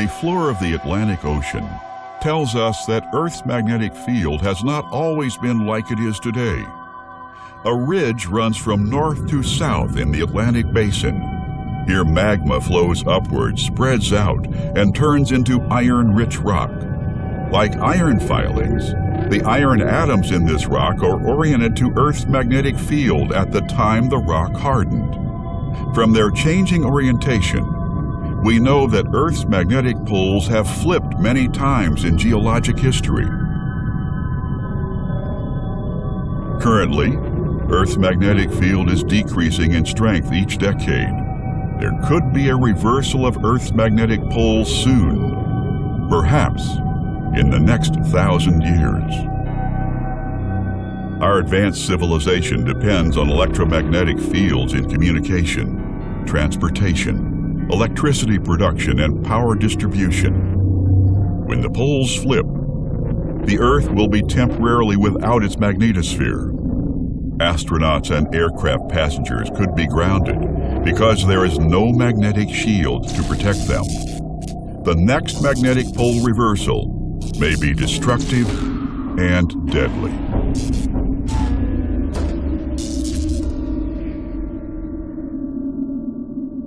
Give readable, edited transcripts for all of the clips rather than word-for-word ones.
The floor of the Atlantic Ocean tells us that Earth's magnetic field has not always been like it is today. A ridge runs from north to south in the Atlantic Basin. Here magma flows upward, spreads out, and turns into iron-rich rock. Like iron filings, the iron atoms in this rock are oriented to Earth's magnetic field at the time the rock hardened. From their changing orientation, we know that Earth's magnetic poles have flipped many times in geologic history. Currently, Earth's magnetic field is decreasing in strength each decade. There could be a reversal of Earth's magnetic poles soon, perhaps in the next 1,000 years. Our advanced civilization depends on electromagnetic fields in communication, transportation, electricity production, and power distribution. When the poles flip, the Earth will be temporarily without its magnetosphere. Astronauts and aircraft passengers could be grounded because there is no magnetic shield to protect them. The next magnetic pole reversal may be destructive and deadly.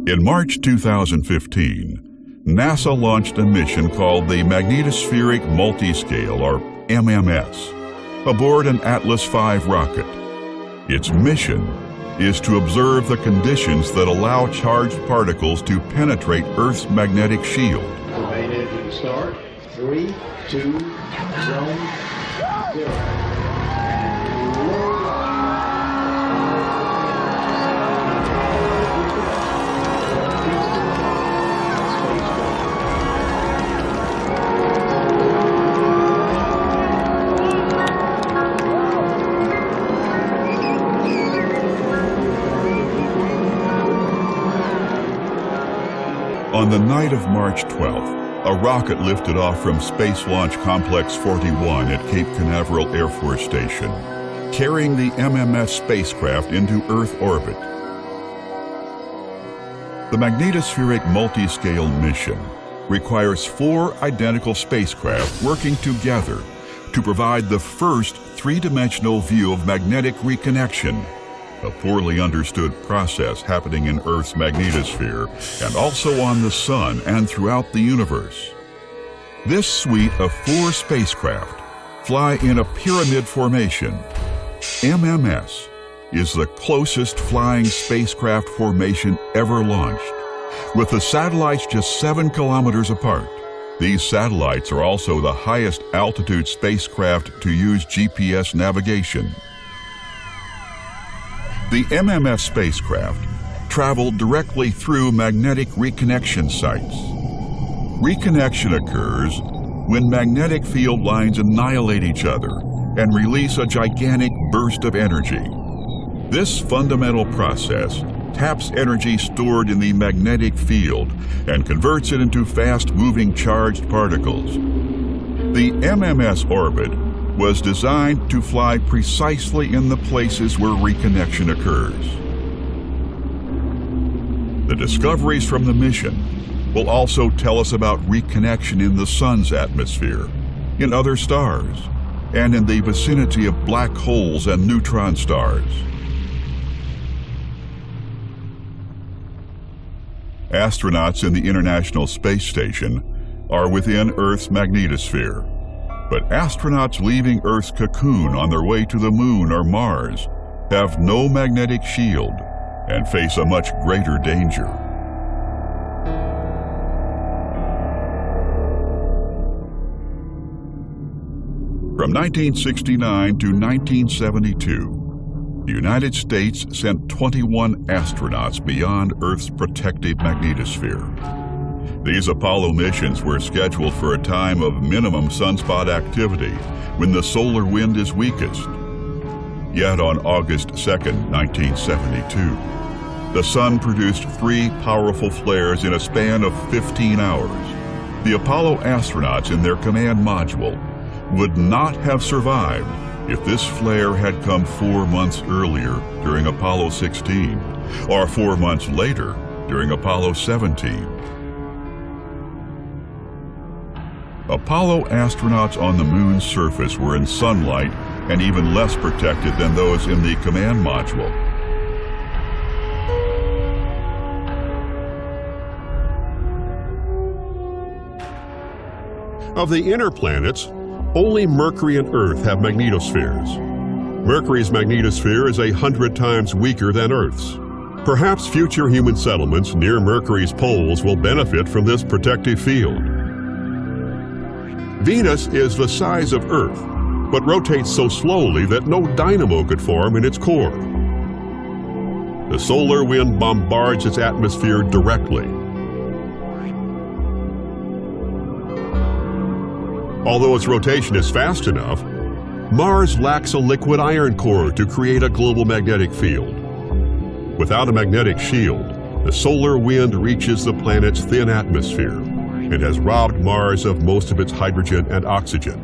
In March 2015, NASA launched a mission called the Magnetospheric Multiscale, or MMS, aboard an Atlas V rocket. Its mission is to observe the conditions that allow charged particles to penetrate Earth's magnetic shield. Main engine start. 3, 2, 1, 0. On the night of March 12th, a rocket lifted off from Space Launch Complex 41 at Cape Canaveral Air Force Station, carrying the MMS spacecraft into Earth orbit. The Magnetospheric Multiscale mission requires 4 identical spacecraft working together to provide the first 3-dimensional view of magnetic reconnection, a poorly understood process happening in Earth's magnetosphere and also on the Sun and throughout the universe. This suite of 4 spacecraft fly in a pyramid formation. MMS is the closest flying spacecraft formation ever launched, with the satellites just 7 kilometers apart. These satellites are also the highest altitude spacecraft to use GPS navigation. The MMS spacecraft traveled directly through magnetic reconnection sites. Reconnection occurs when magnetic field lines annihilate each other and release a gigantic burst of energy. This fundamental process taps energy stored in the magnetic field and converts it into fast-moving charged particles. The MMS orbit was designed to fly precisely in the places where reconnection occurs. The discoveries from the mission will also tell us about reconnection in the Sun's atmosphere, in other stars, and in the vicinity of black holes and neutron stars. Astronauts in the International Space Station are within Earth's magnetosphere. But astronauts leaving Earth's cocoon on their way to the Moon or Mars have no magnetic shield and face a much greater danger. From 1969 to 1972, the United States sent 21 astronauts beyond Earth's protective magnetosphere. These Apollo missions were scheduled for a time of minimum sunspot activity when the solar wind is weakest. Yet on August 2, 1972, the Sun produced 3 powerful flares in a span of 15 hours. The Apollo astronauts in their command module would not have survived if this flare had come 4 months earlier during Apollo 16 or 4 months later during Apollo 17. Apollo astronauts on the moon's surface were in sunlight and even less protected than those in the command module. Of the inner planets, only Mercury and Earth have magnetospheres. Mercury's magnetosphere is 100 times weaker than Earth's. Perhaps future human settlements near Mercury's poles will benefit from this protective field. Venus is the size of Earth, but rotates so slowly that no dynamo could form in its core. The solar wind bombards its atmosphere directly. Although its rotation is fast enough, Mars lacks a liquid iron core to create a global magnetic field. Without a magnetic shield, the solar wind reaches the planet's thin atmosphere and has robbed Mars of most of its hydrogen and oxygen.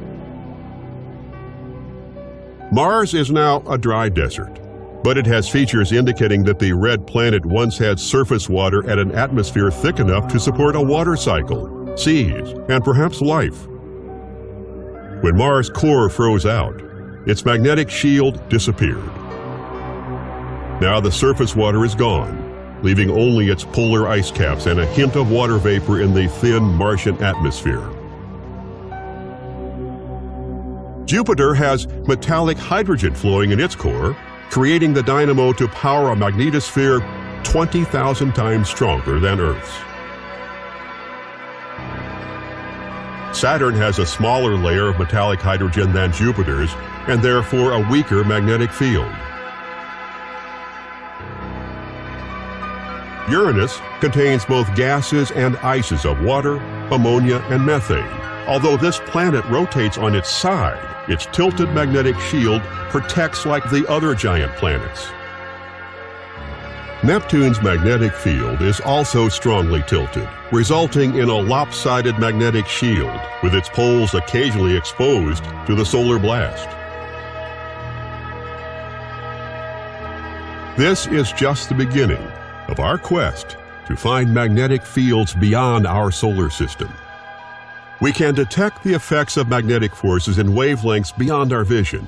Mars is now a dry desert, but it has features indicating that the red planet once had surface water at an atmosphere thick enough to support a water cycle, seas, and perhaps life. When Mars' core froze out, its magnetic shield disappeared. Now the surface water is gone, leaving only its polar ice caps and a hint of water vapor in the thin Martian atmosphere. Jupiter has metallic hydrogen flowing in its core, creating the dynamo to power a magnetosphere 20,000 times stronger than Earth's. Saturn has a smaller layer of metallic hydrogen than Jupiter's, and therefore a weaker magnetic field. Uranus contains both gases and ices of water, ammonia, and methane. Although this planet rotates on its side, its tilted magnetic shield protects like the other giant planets. Neptune's magnetic field is also strongly tilted, resulting in a lopsided magnetic shield, with its poles occasionally exposed to the solar blast. This is just the beginning of our quest to find magnetic fields beyond our solar system. We can detect the effects of magnetic forces in wavelengths beyond our vision.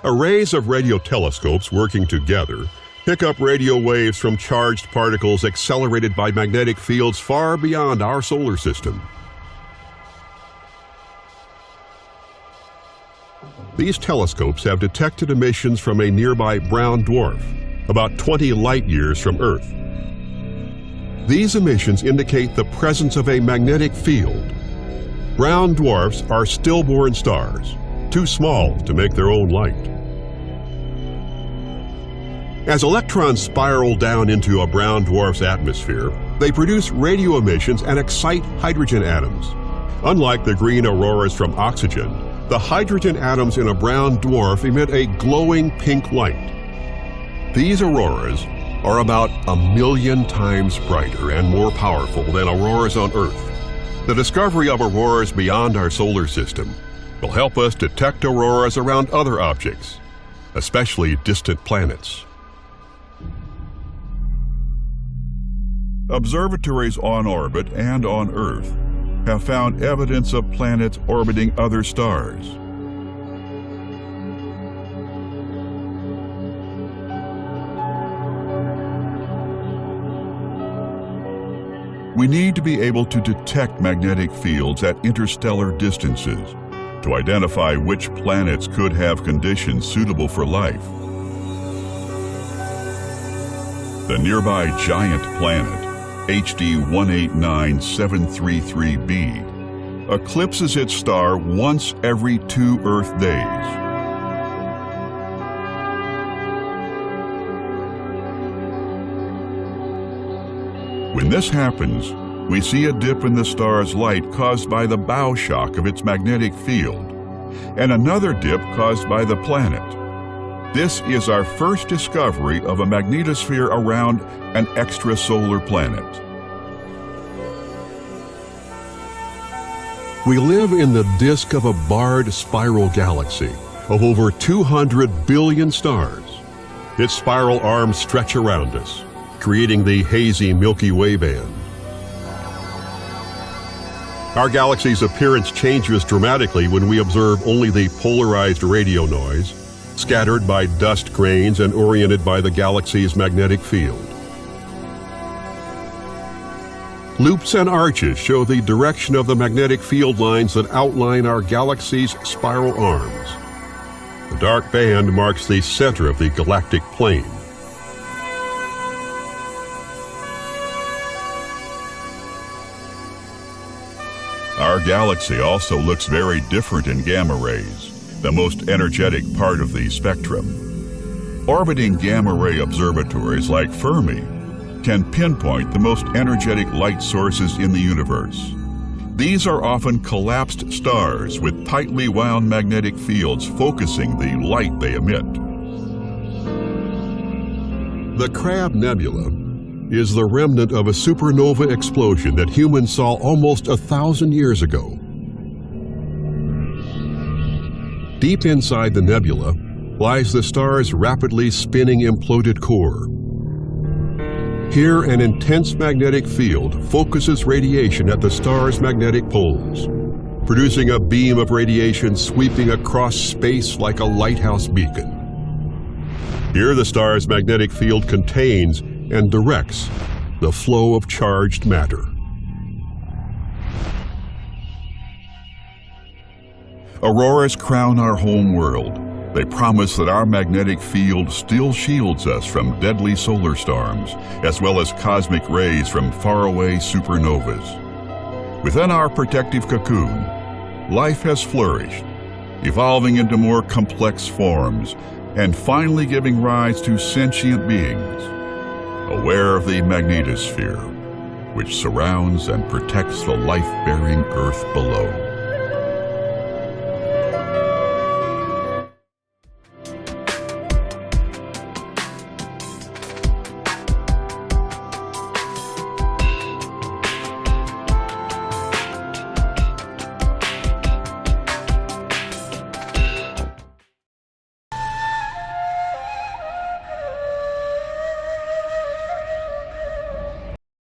Arrays of radio telescopes working together pick up radio waves from charged particles accelerated by magnetic fields far beyond our solar system. These telescopes have detected emissions from a nearby brown dwarf, about 20 light-years from Earth. These emissions indicate the presence of a magnetic field. Brown dwarfs are stillborn stars, too small to make their own light. As electrons spiral down into a brown dwarf's atmosphere, they produce radio emissions and excite hydrogen atoms. Unlike the green auroras from oxygen, the hydrogen atoms in a brown dwarf emit a glowing pink light. These auroras are about 1,000,000 times brighter and more powerful than auroras on Earth. The discovery of auroras beyond our solar system will help us detect auroras around other objects, especially distant planets. Observatories on orbit and on Earth have found evidence of planets orbiting other stars. We need to be able to detect magnetic fields at interstellar distances to identify which planets could have conditions suitable for life. The nearby giant planet, HD 189733b, eclipses its star once every 2 Earth days. When this happens, we see a dip in the star's light caused by the bow shock of its magnetic field, and another dip caused by the planet. This is our first discovery of a magnetosphere around an extrasolar planet. We live in the disk of a barred spiral galaxy of over 200 billion stars. Its spiral arms stretch around us, creating the hazy Milky Way band. Our galaxy's appearance changes dramatically when we observe only the polarized radio noise, scattered by dust grains and oriented by the galaxy's magnetic field. Loops and arches show the direction of the magnetic field lines that outline our galaxy's spiral arms. The dark band marks the center of the galactic plane. Our galaxy also looks very different in gamma rays, the most energetic part of the spectrum. Orbiting gamma ray observatories like Fermi can pinpoint the most energetic light sources in the universe. These are often collapsed stars with tightly wound magnetic fields focusing the light they emit. The Crab Nebula is the remnant of a supernova explosion that humans saw almost 1,000 years ago. Deep inside the nebula lies the star's rapidly spinning imploded core. Here, an intense magnetic field focuses radiation at the star's magnetic poles, producing a beam of radiation sweeping across space like a lighthouse beacon. Here, the star's magnetic field contains and directs the flow of charged matter. Auroras crown our home world. They promise that our magnetic field still shields us from deadly solar storms, as well as cosmic rays from faraway supernovas. Within our protective cocoon, life has flourished, evolving into more complex forms, and finally giving rise to sentient beings, aware of the magnetosphere, which surrounds and protects the life-bearing Earth below.